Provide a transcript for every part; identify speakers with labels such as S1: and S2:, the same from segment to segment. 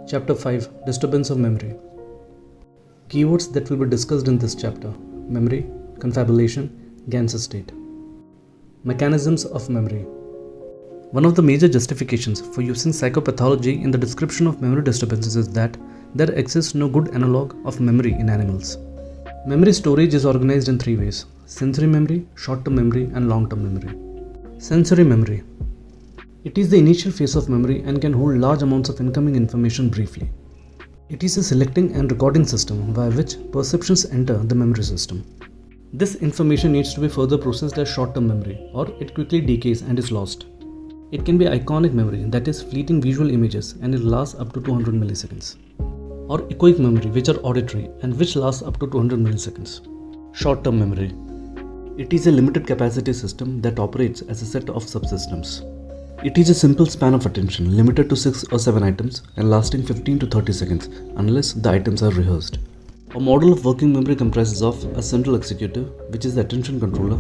S1: Chapter 5 Disturbance of Memory. Keywords that will be discussed in this chapter: memory, confabulation, Ganser state. Mechanisms of memory. One of the major justifications for using psychopathology in the description of memory disturbances is that there exists no good analog of memory in animals. Memory storage is organized in three ways: sensory memory, short-term memory, and long-term memory. Sensory memory. It is the initial phase of memory and can hold large amounts of incoming information briefly. It is a selecting and recording system via which perceptions enter the memory system. This information needs to be further processed as short-term memory, or it quickly decays and is lost. It can be iconic memory, that is fleeting visual images, and it lasts up to 200 milliseconds. Or echoic memory, which are auditory and which lasts up to 200 milliseconds. Short-term memory. It is a limited capacity system that operates as a set of subsystems. It is a simple span of attention limited to 6 or 7 items and lasting 15 to 30 seconds unless the items are rehearsed. A model of working memory comprises of a central executive, which is the attention controller,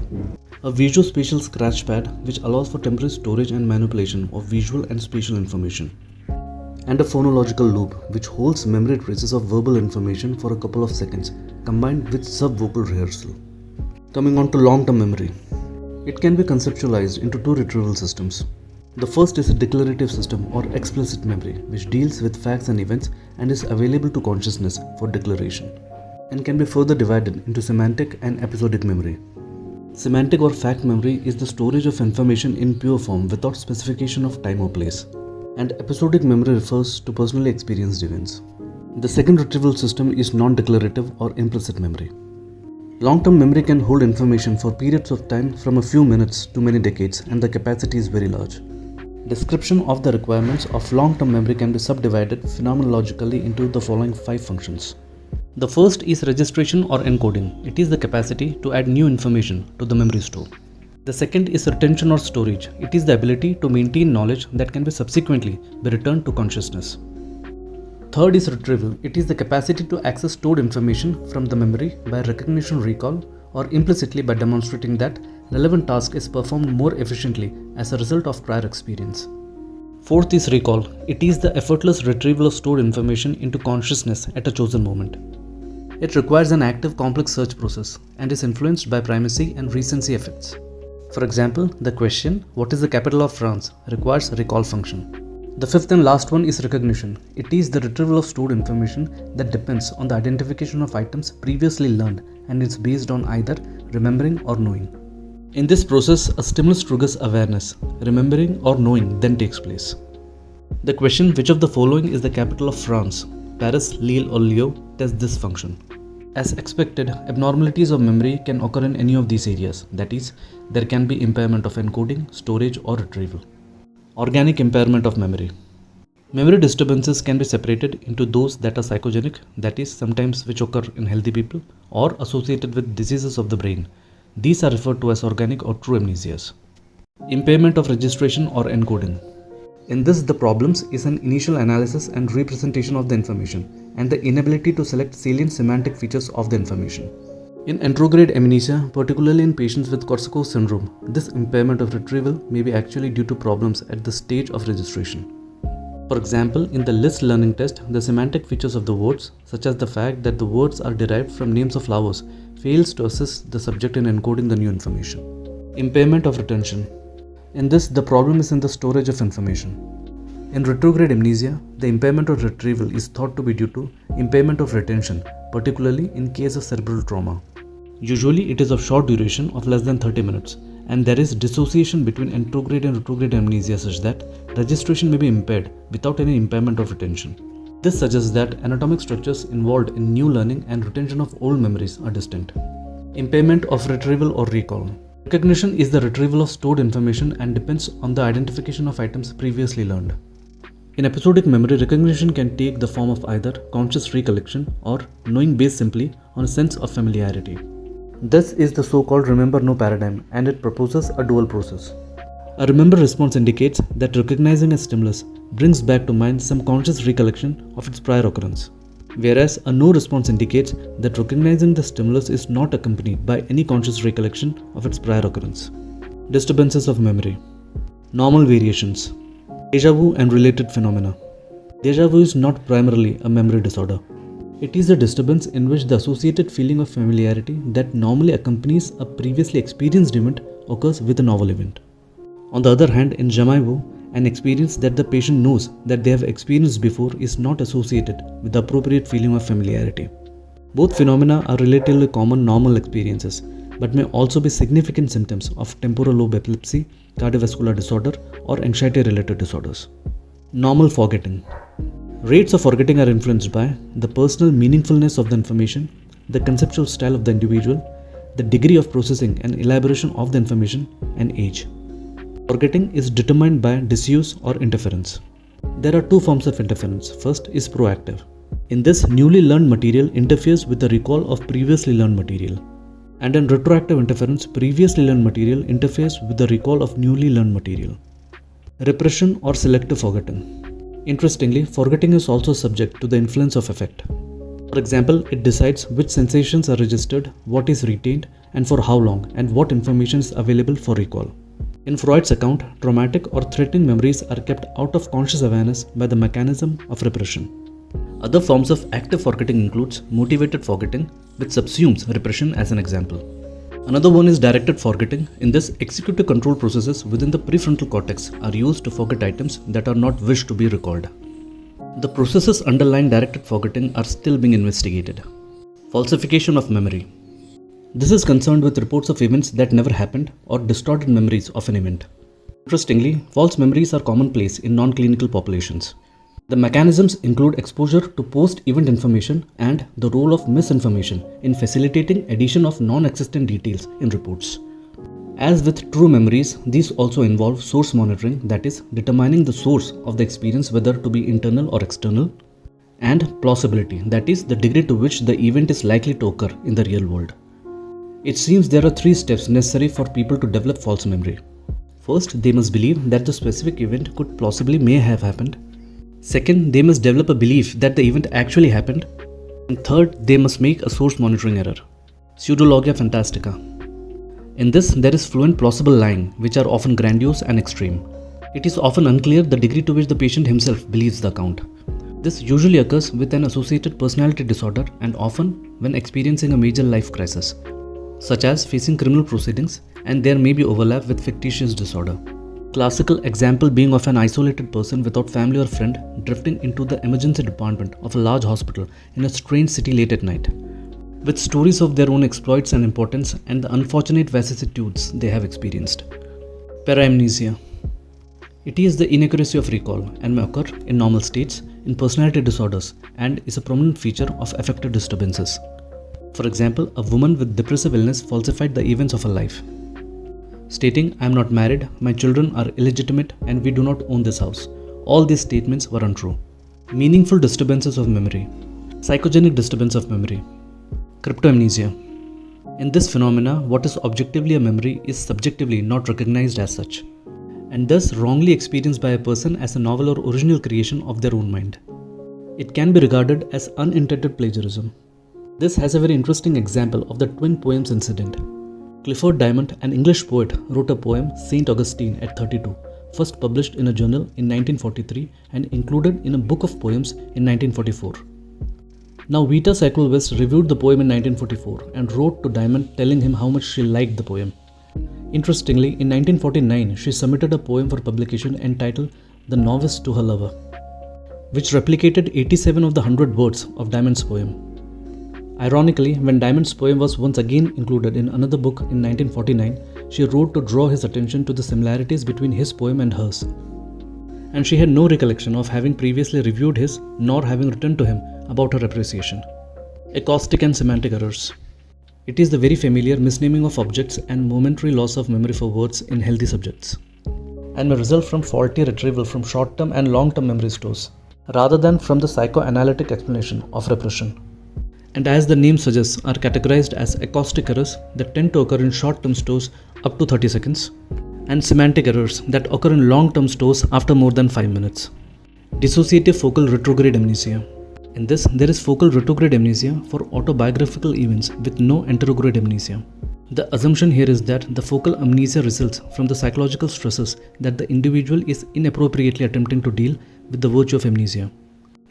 S1: a visuospatial scratch pad which allows for temporary storage and manipulation of visual and spatial information, and a phonological loop which holds memory traces of verbal information for a couple of seconds combined with sub-vocal rehearsal. Coming on to long-term memory. It can be conceptualized into two retrieval systems. The first is a declarative system or explicit memory, which deals with facts and events and is available to consciousness for declaration, and can be further divided into semantic and episodic memory. Semantic or fact memory is the storage of information in pure form without specification of time or place, and episodic memory refers to personally experienced events. The second retrieval system is non-declarative or implicit memory. Long-term memory can hold information for periods of time from a few minutes to many decades, and the capacity is very large. Description of the requirements of long-term memory can be subdivided phenomenologically into the following 5 functions. The first is registration or encoding. It is the capacity to add new information to the memory store. The second is retention or storage. It is the ability to maintain knowledge that can be subsequently be returned to consciousness. Third is retrieval. It is the capacity to access stored information from the memory by recognition, recall, or implicitly by demonstrating that relevant task is performed more efficiently as a result of prior experience. Fourth is recall. It is the effortless retrieval of stored information into consciousness at a chosen moment. It requires an active complex search process and is influenced by primacy and recency effects. For example, the question, "What is the capital of France?" requires a recall function. The fifth and last one is recognition. It is the retrieval of stored information that depends on the identification of items previously learned and is based on either remembering or knowing. In this process, a stimulus triggers awareness. Remembering or knowing then takes place. The question, "Which of the following is the capital of France? Paris, Lille, or Lyon?" tests this function. As expected, abnormalities of memory can occur in any of these areas. That is, there can be impairment of encoding, storage, or retrieval. Organic impairment of memory. Memory disturbances can be separated into those that are psychogenic, that is, sometimes which occur in healthy people, or associated with diseases of the brain. These are referred to as organic or true amnesias. Impairment of registration or encoding. In this, the problems is an initial analysis and representation of the information, and the inability to select salient semantic features of the information. In retrograde amnesia, particularly in patients with KORSAKOV'S syndrome, this impairment of retrieval may be actually due to problems at the stage of registration. For example, in the list learning test, the semantic features of the words, such as the fact that the words are derived from names of flowers, fails to assist the subject in encoding the new information. Impairment of retention. In this, the problem is in the storage of information. In retrograde amnesia, the impairment of retrieval is thought to be due to impairment of retention, particularly in case of cerebral trauma. Usually, it is of short duration of less than 30 minutes, and there is dissociation between anterograde and retrograde amnesia such that registration may be impaired without any impairment of retention. This suggests that anatomic structures involved in new learning and retention of old memories are distinct. Impairment of retrieval or recall. Recognition is the retrieval of stored information and depends on the identification of items previously learned. In episodic memory, recognition can take the form of either conscious recollection or knowing based simply on a sense of familiarity. This is the so-called remember-know paradigm, and it proposes a dual process. A remember response indicates that recognizing a stimulus brings back to mind some conscious recollection of its prior occurrence, whereas a no response indicates that recognizing the stimulus is not accompanied by any conscious recollection of its prior occurrence. Disturbances of memory. Normal variations. Déjà vu and related phenomena. Déjà vu is not primarily a memory disorder. It is a disturbance in which the associated feeling of familiarity that normally accompanies a previously experienced event occurs with a novel event. On the other hand, in jamais vu, an experience that the patient knows that they have experienced before is not associated with the appropriate feeling of familiarity. Both phenomena are relatively common normal experiences, but may also be significant symptoms of temporal lobe epilepsy, cardiovascular disorder, or anxiety-related disorders. Normal forgetting. Rates of forgetting are influenced by the personal meaningfulness of the information, the conceptual style of the individual, the degree of processing and elaboration of the information, and age. Forgetting is determined by disuse or interference. There are two forms of interference. First is proactive. In this, newly learned material interferes with the recall of previously learned material. And in retroactive interference, previously learned material interferes with the recall of newly learned material. Repression or selective forgetting. Interestingly, forgetting is also subject to the influence of affect. For example, it decides which sensations are registered, what is retained, and for how long, and what information is available for recall. In Freud's account, traumatic or threatening memories are kept out of conscious awareness by the mechanism of repression. Other forms of active forgetting includes motivated forgetting, which subsumes repression as an example. Another one is directed forgetting. In this, executive control processes within the prefrontal cortex are used to forget items that are not wished to be recalled. The processes underlying directed forgetting are still being investigated. Falsification of memory. This is concerned with reports of events that never happened or distorted memories of an event. Interestingly, false memories are commonplace in non-clinical populations. The mechanisms include exposure to post-event information and the role of misinformation in facilitating addition of non-existent details in reports. As with true memories, these also involve source monitoring, that is, determining the source of the experience whether to be internal or external, and plausibility, that is, the degree to which the event is likely to occur in the real world. It seems there are 3 steps necessary for people to develop false memory. First, they must believe that the specific event could plausibly may have happened. Second, they must develop a belief that the event actually happened. And third, they must make a source monitoring error. Pseudologia FANTASTICA. In this, there is fluent plausible lying, which are often grandiose and extreme. It is often unclear the degree to which the patient himself believes the account. This usually occurs with an associated personality disorder and often when experiencing a major life crisis, such as facing criminal proceedings, and there may be overlap with fictitious disorder. Classical example being of an isolated person without family or friend drifting into the emergency department of a large hospital in a strange city late at night, with stories of their own exploits and importance and the unfortunate vicissitudes they have experienced. Paramnesia. It is the inaccuracy of recall and may occur in normal states, in personality disorders, and is a prominent feature of affective disturbances. For example, a woman with depressive illness falsified the events of her life, stating, "I am not married, my children are illegitimate, and we do not own this house." All these statements were untrue. Meaningful disturbances of memory. Psychogenic disturbance of memory. Cryptomnesia. In this phenomena, what is objectively a memory is subjectively not recognized as such, and thus wrongly experienced by a person as a novel or original creation of their own mind. It can be regarded as unintended plagiarism. This has a very interesting example of the twin poems incident. Clifford Diamond, an English poet, wrote a poem, St. Augustine at 32, first published in a journal in 1943 and included in a book of poems in 1944. Now Vita Sackville-West reviewed the poem in 1944 and wrote to Diamond telling him how much she liked the poem. Interestingly, in 1949, she submitted a poem for publication entitled The Novice to Her Lover, which replicated 87 of the 100 words of Diamond's poem. Ironically, when Diamond's poem was once again included in another book in 1949, she wrote to draw his attention to the similarities between his poem and hers. And she had no recollection of having previously reviewed his, nor having written to him about her appreciation. Acoustic and semantic errors. It is the very familiar misnaming of objects and momentary loss of memory for words in healthy subjects, and may result from faulty retrieval from short-term and long-term memory stores, rather than from the psychoanalytic explanation of repression. And as the name suggests, are categorized as acoustic errors that tend to occur in short-term stores up to 30 seconds, and semantic errors that occur in long-term stores after more than 5 minutes. Dissociative focal retrograde amnesia. In this, there is focal retrograde amnesia for autobiographical events with no anterograde amnesia. The assumption here is that the focal amnesia results from the psychological stresses that the individual is inappropriately attempting to deal with the virtue of amnesia.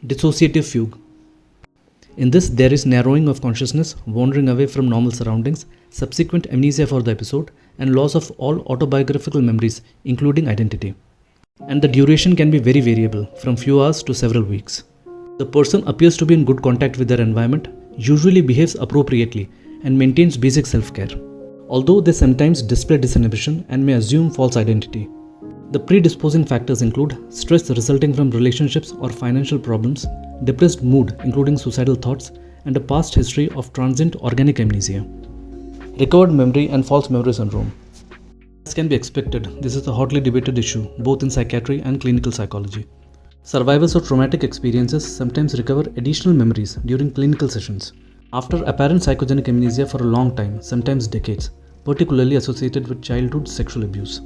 S1: Dissociative fugue. In this, there is narrowing of consciousness, wandering away from normal surroundings, subsequent amnesia for the episode, and loss of all autobiographical memories, including identity. And the duration can be very variable, from few hours to several weeks. The person appears to be in good contact with their environment, usually behaves appropriately, and maintains basic self-care, although they sometimes display disinhibition and may assume false identity. The predisposing factors include stress resulting from relationships or financial problems, depressed mood including suicidal thoughts, and a past history of transient organic amnesia. Recovered memory and false memory syndrome. As can be expected, this is a hotly debated issue both in psychiatry and clinical psychology. Survivors of traumatic experiences sometimes recover additional memories during clinical sessions after apparent psychogenic amnesia for a long time, sometimes decades, particularly associated with childhood sexual abuse.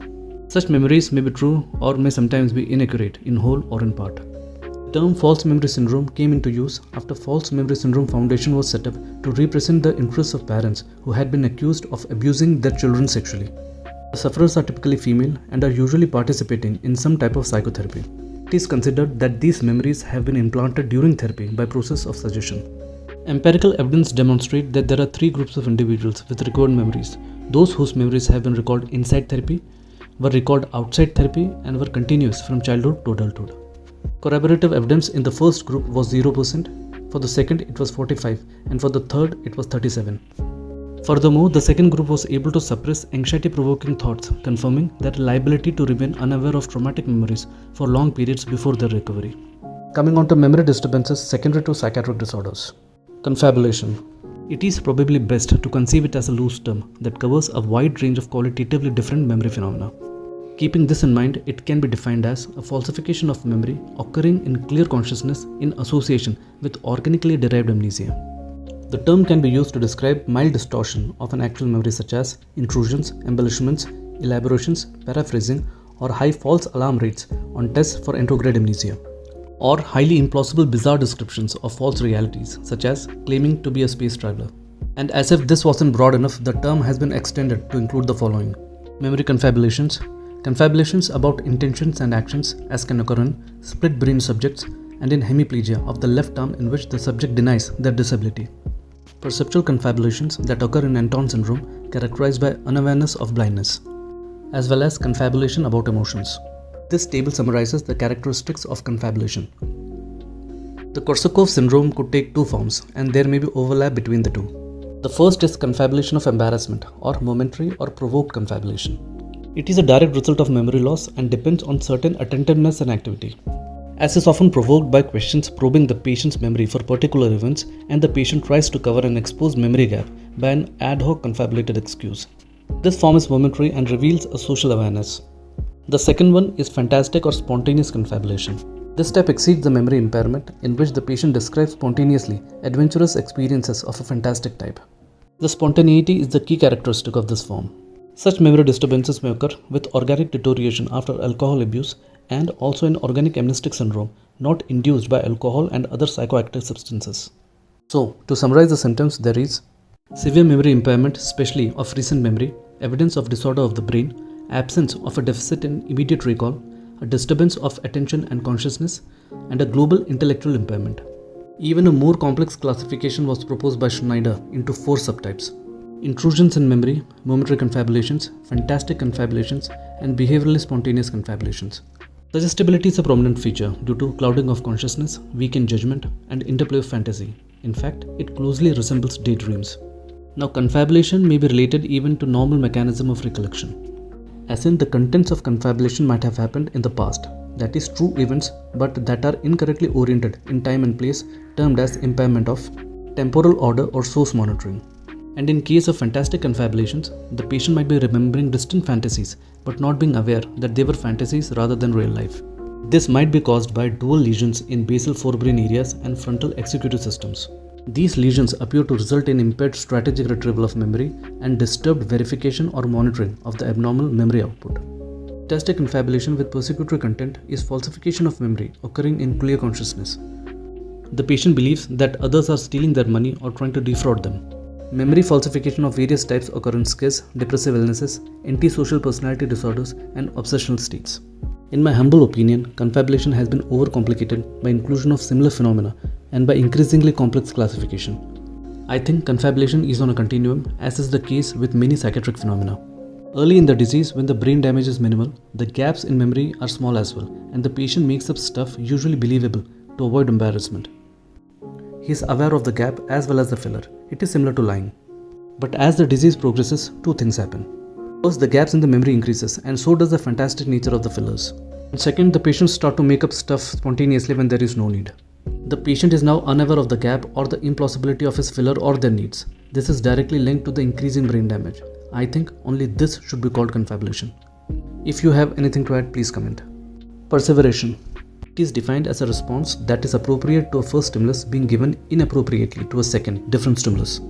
S1: Such memories may be true or may sometimes be inaccurate in whole or in part. The term false memory syndrome came into use after False Memory Syndrome Foundation was set up to represent the interests of parents who had been accused of abusing their children sexually. The sufferers are typically female and are usually participating in some type of psychotherapy. It is considered that these memories have been implanted during therapy by process of suggestion. Empirical evidence demonstrates that there are three groups of individuals with recovered memories: those whose memories have been recalled inside therapy, were recalled outside therapy, and were continuous from childhood to adulthood. Corroborative evidence in the first group was 0%, for the second it was 45%, and for the third it was 37%. Furthermore, the second group was able to suppress anxiety-provoking thoughts, confirming their liability to remain unaware of traumatic memories for long periods before their recovery. Coming on to memory disturbances secondary to psychiatric disorders. Confabulation. It is probably best to conceive it as a loose term that covers a wide range of qualitatively different memory phenomena. Keeping this in mind, it can be defined as a falsification of memory occurring in clear consciousness in association with organically derived amnesia. The term can be used to describe mild distortion of an actual memory such as intrusions, embellishments, elaborations, paraphrasing, or high false alarm rates on tests for retrograde amnesia, or highly implausible bizarre descriptions of false realities such as claiming to be a space traveler. And as if this wasn't broad enough, the term has been extended to include the following: memory confabulations, confabulations about intentions and actions as can occur in split brain subjects and in hemiplegia of the left arm in which the subject denies their disability. Perceptual confabulations that occur in Anton syndrome characterized by unawareness of blindness, as well as confabulation about emotions. This table summarizes the characteristics of confabulation. The KORSAKOV'S syndrome could take two forms, and there may be overlap between the two. The first is confabulation of embarrassment, or momentary or provoked confabulation. It is a direct result of memory loss and depends on certain attentiveness and activity, as is often provoked by questions probing the patient's memory for particular events, and the patient tries to cover an exposed memory gap by an ad hoc confabulated excuse. This form is momentary and reveals a social awareness. The second one is fantastic or spontaneous confabulation. This type exceeds the memory impairment, in which the patient describes spontaneously adventurous experiences of a fantastic type. The spontaneity is the key characteristic of this form. Such memory disturbances may occur with organic deterioration after alcohol abuse and also in organic amnestic syndrome not induced by alcohol and other psychoactive substances. So, to summarize the symptoms, there is severe memory impairment, especially of recent memory, evidence of disorder of the brain, absence of a deficit in immediate recall, a disturbance of attention and consciousness, and a global intellectual impairment. Even a more complex classification was proposed by Schneider into 4 subtypes: intrusions in memory, momentary confabulations, fantastic confabulations, and behaviorally spontaneous confabulations. Suggestibility is a prominent feature due to clouding of consciousness, weakened judgment, and interplay of fantasy. In fact, it closely resembles daydreams. Now, confabulation may be related even to normal mechanism of recollection, as in the contents of confabulation might have happened in the past, that is true events but that are incorrectly oriented in time and place, termed as impairment of temporal order or source monitoring. And in case of fantastic confabulations, the patient might be remembering distant fantasies but not being aware that they were fantasies rather than real life. This might be caused by dual lesions in basal forebrain areas and frontal executive systems. These lesions appear to result in impaired strategic retrieval of memory and disturbed verification or monitoring of the abnormal memory output. Fantastic confabulation with persecutory content is falsification of memory occurring in clear consciousness. The patient believes that others are stealing their money or trying to defraud them. Memory falsification of various types occur in schiz, depressive illnesses, antisocial personality disorders, and obsessional states. In my humble opinion, confabulation has been overcomplicated by inclusion of similar phenomena and by increasingly complex classification. I think confabulation is on a continuum, as is the case with many psychiatric phenomena. Early in the disease, when the brain damage is minimal, the gaps in memory are small as well, and the patient makes up stuff usually believable to avoid embarrassment. He is aware of the gap as well as the filler. It is similar to lying. But as the disease progresses, two things happen. First, the gaps in the memory increases, and so does the fantastic nature of the fillers. And second, the patients start to make up stuff spontaneously when there is no need. The patient is now unaware of the gap or the implausibility of his filler or their needs. This is directly linked to the increasing brain damage. I think only this should be called confabulation. If you have anything to add, please comment. Perseveration. It is defined as a response that is appropriate to a first stimulus being given inappropriately to a second, different stimulus.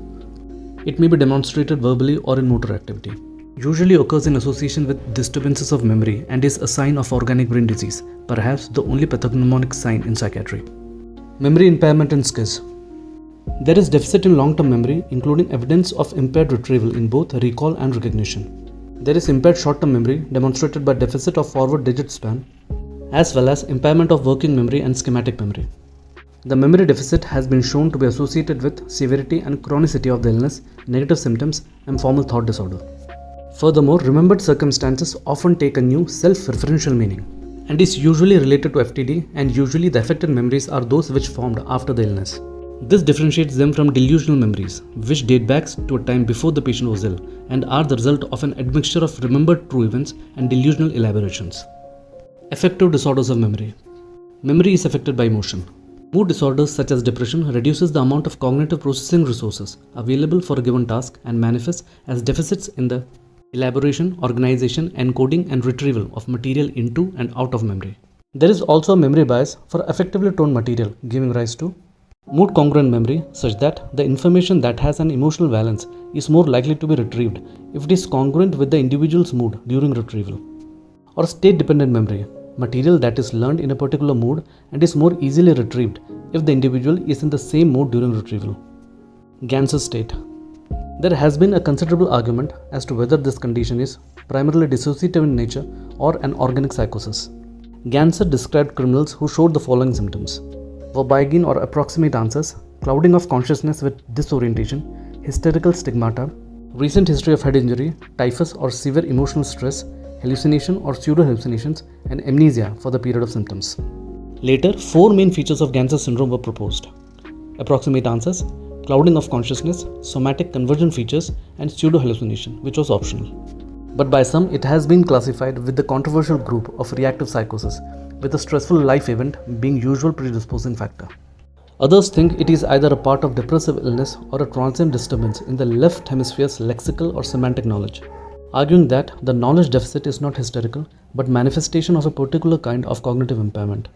S1: It may be demonstrated verbally or in motor activity. Usually occurs in association with disturbances of memory and is a sign of organic brain disease, perhaps the only pathognomonic sign in psychiatry. Memory impairment in SCIS. There is deficit in long-term memory, including evidence of impaired retrieval in both recall and recognition. There is impaired short-term memory demonstrated by deficit of forward digit span, as well as impairment of working memory and schematic memory. The memory deficit has been shown to be associated with severity and chronicity of the illness, negative symptoms, and formal thought disorder. Furthermore, remembered circumstances often take a new self-referential meaning and is usually related to FTD, and usually the affected memories are those which formed after the illness. This differentiates them from delusional memories, which date back to a time before the patient was ill and are the result of an admixture of remembered true events and delusional elaborations. Affective disorders of memory. Memory is affected by emotion. Mood disorders such as depression reduces the amount of cognitive processing resources available for a given task and manifests as deficits in the elaboration, organization, encoding, and retrieval of material into and out of memory. There is also a memory bias for affectively toned material, giving rise to mood congruent memory, such that the information that has an emotional valence is more likely to be retrieved if it is congruent with the individual's mood during retrieval. Or state dependent memory, material that is learned in a particular mood and is more easily retrieved if the individual is in the same mood during retrieval. Ganser state. There has been a considerable argument as to whether this condition is primarily dissociative in nature or an organic psychosis. Ganser described criminals who showed the following symptoms: verbiage or approximate answers, clouding of consciousness with disorientation, hysterical stigmata, recent history of head injury, typhus or severe emotional stress, hallucination or pseudo-hallucinations, and amnesia for the period of symptoms. Later, 4 main features of Ganser syndrome were proposed: approximate answers, clouding of consciousness, somatic convergent features, and pseudo-hallucination, which was optional. But by some, it has been classified with the controversial group of reactive psychosis, with a stressful life event being usual predisposing factor. Others think it is either a part of depressive illness or a transient disturbance in the left hemisphere's lexical or semantic knowledge, arguing that the knowledge deficit is not hysterical but manifestation of a particular kind of cognitive impairment.